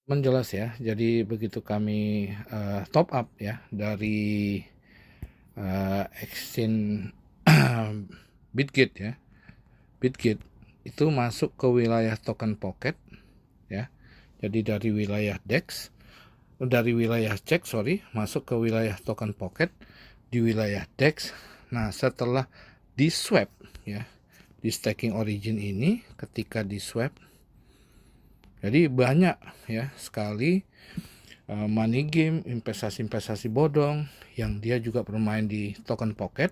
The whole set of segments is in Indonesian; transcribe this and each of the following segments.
Menjelas ya. Jadi begitu kami, top up ya dari, exchange Bitget ya, Bitget itu masuk ke wilayah token pocket ya. Jadi dari wilayah DEX, dari wilayah cek sorry, masuk ke wilayah token pocket di wilayah DEX. Nah, setelah di-swap ya, di staking origin ini ketika di-swap, jadi banyak ya sekali money game, investasi-investasi bodong yang dia juga bermain di token pocket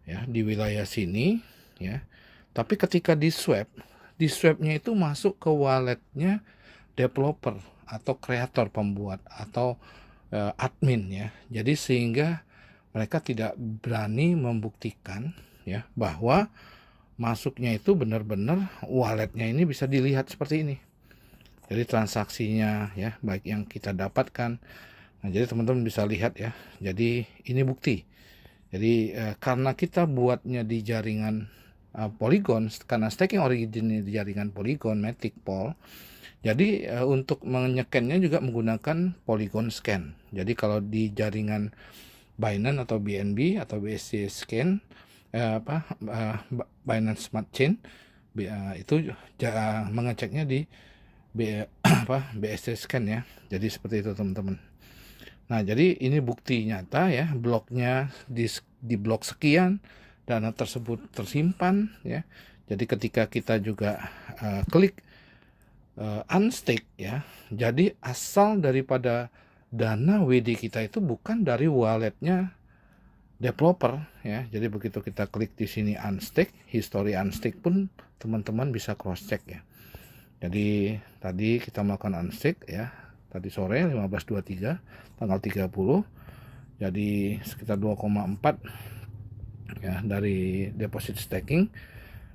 ya di wilayah sini ya. Tapi ketika di swapnya itu masuk ke walletnya developer atau kreator pembuat atau admin ya. Jadi sehingga mereka tidak berani membuktikan ya bahwa masuknya itu benar-benar walletnya ini bisa dilihat seperti ini. Jadi transaksinya ya baik yang kita dapatkan. Nah, jadi teman-teman bisa lihat ya. Jadi ini bukti. Jadi karena kita buatnya di jaringan Polygon, karena staking origin di jaringan Polygon, Matic Pool. Jadi untuk menyekennya juga menggunakan Polygon Scan. Jadi kalau di jaringan Binance atau BNB atau BSC Scan, Binance Smart Chain, itu mengeceknya di BSC Scan ya. Jadi seperti itu teman-teman. Nah, jadi ini bukti nyata ya, bloknya di blok sekian, dana tersebut tersimpan ya. Jadi ketika kita juga klik unstake ya, jadi asal daripada dana WD kita itu bukan dari walletnya developer ya. Jadi begitu kita klik di sini unstake, history unstake pun teman-teman bisa cross check ya. Jadi tadi kita melakukan unstake ya, tadi sore 15.23 tanggal 30. Jadi sekitar 2,4 ya dari deposit staking.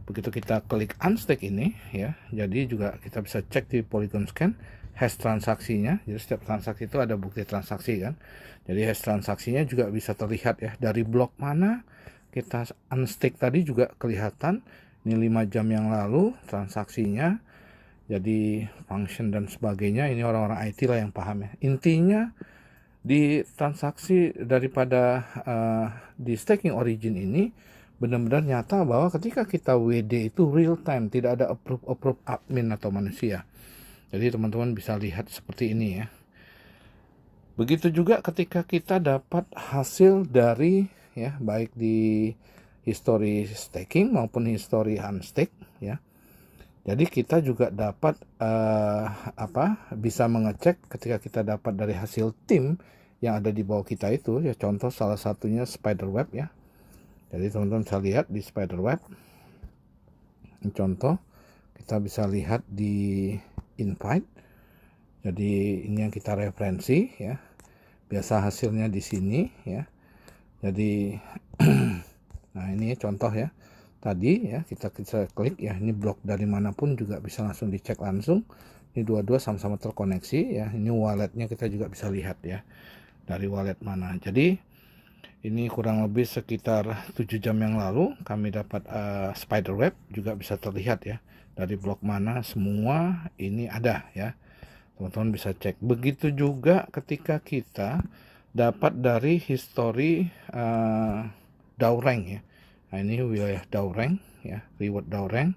Begitu kita klik unstake ini ya, jadi juga kita bisa cek di Polygon Scan hash transaksinya. Jadi setiap transaksi itu ada bukti transaksi kan. Jadi hash transaksinya juga bisa terlihat ya, dari blok mana kita unstake tadi juga kelihatan. Ini 5 jam yang lalu transaksinya. Jadi function dan sebagainya ini orang-orang IT lah yang paham ya. Intinya di transaksi daripada di staking origin ini benar-benar nyata bahwa ketika kita WD itu real time, tidak ada approve admin atau manusia. Jadi teman-teman bisa lihat seperti ini ya. Begitu juga ketika kita dapat hasil dari ya, baik di history staking maupun history unstake ya. Jadi kita juga dapat bisa mengecek ketika kita dapat dari hasil tim yang ada di bawah kita itu ya, contoh salah satunya spiderweb ya. Jadi teman-teman bisa lihat di spiderweb. Contoh kita bisa lihat di invite. Jadi ini yang kita referensi ya. Biasa hasilnya di sini ya. Jadi nah ini contoh ya. Tadi ya kita klik ya, ini blok dari manapun juga bisa langsung dicek langsung. Ini dua-dua sama-sama terkoneksi ya. Ini walletnya kita juga bisa lihat ya, dari wallet mana. Jadi ini kurang lebih sekitar 7 jam yang lalu kami dapat spiderweb, juga bisa terlihat ya dari blok mana semua ini ada ya. Teman-teman bisa cek. Begitu juga ketika kita dapat dari history Daureng ya. Nah, ini wilayah Daureng ya, reward Daureng.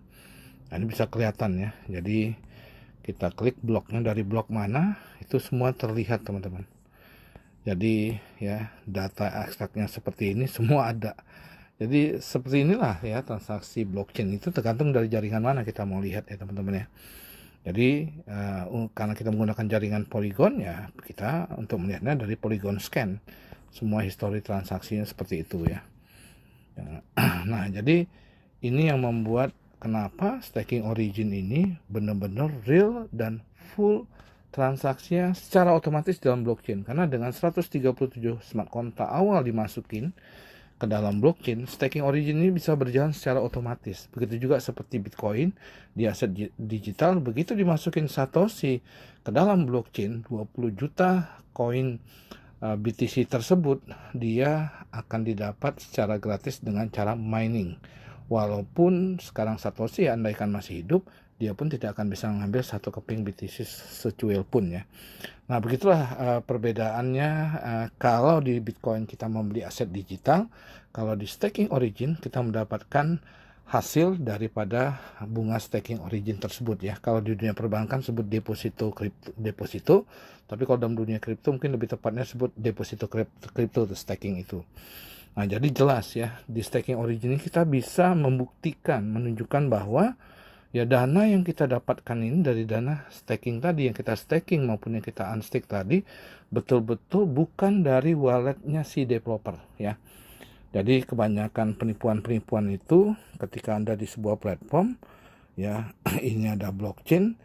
Nah, ini bisa kelihatan ya. Jadi kita klik bloknya dari blok mana, itu semua terlihat teman-teman. Jadi ya data ekstraknya seperti ini semua ada. Jadi seperti inilah ya transaksi blockchain itu, tergantung dari jaringan mana kita mau lihat ya teman-teman ya. Jadi karena kita menggunakan jaringan Polygon ya, kita untuk melihatnya dari Polygon Scan. Semua histori transaksinya seperti itu ya. Nah, jadi ini yang membuat kenapa staking origin ini benar-benar real dan full transaksinya secara otomatis dalam blockchain. Karena dengan 137 smart contract awal dimasukin ke dalam blockchain, staking origin ini bisa berjalan secara otomatis. Begitu juga seperti Bitcoin di aset digital, begitu dimasukin Satoshi ke dalam blockchain, 20 juta koin BTC tersebut dia akan didapat secara gratis dengan cara mining. Walaupun sekarang Satoshi andaikan masih hidup, dia pun tidak akan bisa mengambil satu keping BTC secuil pun ya. Nah begitulah perbedaannya kalau di Bitcoin kita membeli aset digital, kalau di staking origin kita mendapatkan hasil daripada bunga staking origin tersebut ya. Kalau di dunia perbankan sebut deposito, tapi kalau dalam dunia kripto mungkin lebih tepatnya sebut deposito kripto staking itu. Nah jadi jelas ya, di staking origin ini kita bisa membuktikan, menunjukkan bahwa ya dana yang kita dapatkan ini dari dana staking tadi, yang kita staking maupun yang kita unstake tadi, betul-betul bukan dari walletnya si developer ya. Jadi kebanyakan penipuan-penipuan itu ketika Anda di sebuah platform ya, ini ada blockchain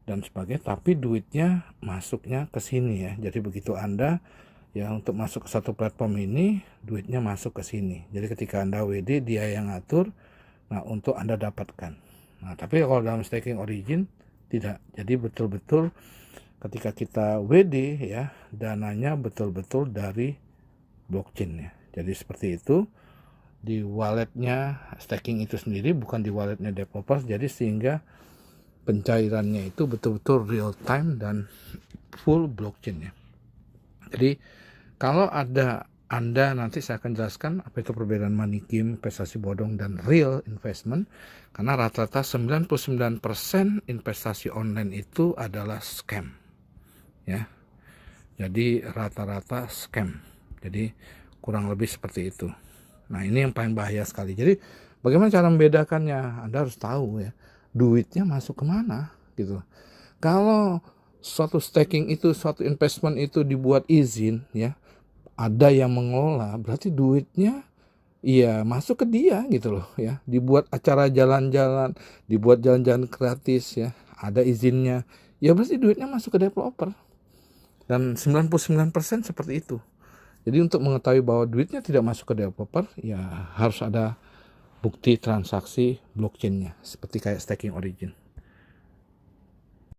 dan sebagainya, tapi duitnya masuknya ke sini ya. Jadi begitu Anda ya untuk masuk ke satu platform ini, duitnya masuk ke sini. Jadi ketika Anda WD, dia yang ngatur, nah untuk Anda dapatkan. Nah tapi kalau dalam staking origin tidak. Jadi betul-betul ketika kita WD ya, dananya betul-betul dari blockchain ya. Jadi seperti itu, di walletnya staking itu sendiri, bukan di walletnya developer. Jadi sehingga pencairannya itu betul-betul real time dan full blockchain ya. Jadi kalau ada Anda, nanti saya akan jelaskan apa itu perbedaan money game, investasi bodong, dan real investment. Karena rata-rata 99% investasi online itu adalah scam ya. Jadi rata-rata scam. Jadi kurang lebih seperti itu. Nah ini yang paling bahaya sekali. Jadi bagaimana cara membedakannya? Anda harus tahu ya, duitnya masuk kemana gitu. Kalau suatu staking itu, suatu investment itu dibuat izin ya, ada yang mengelola, berarti duitnya iya masuk ke dia gitu loh ya. Dibuat acara jalan-jalan, dibuat jalan-jalan gratis ya, ada izinnya, ya berarti duitnya masuk ke developer. Dan 99% seperti itu. Jadi untuk mengetahui bahwa duitnya tidak masuk ke developer, ya harus ada bukti transaksi blockchainnya, seperti kayak staking origin.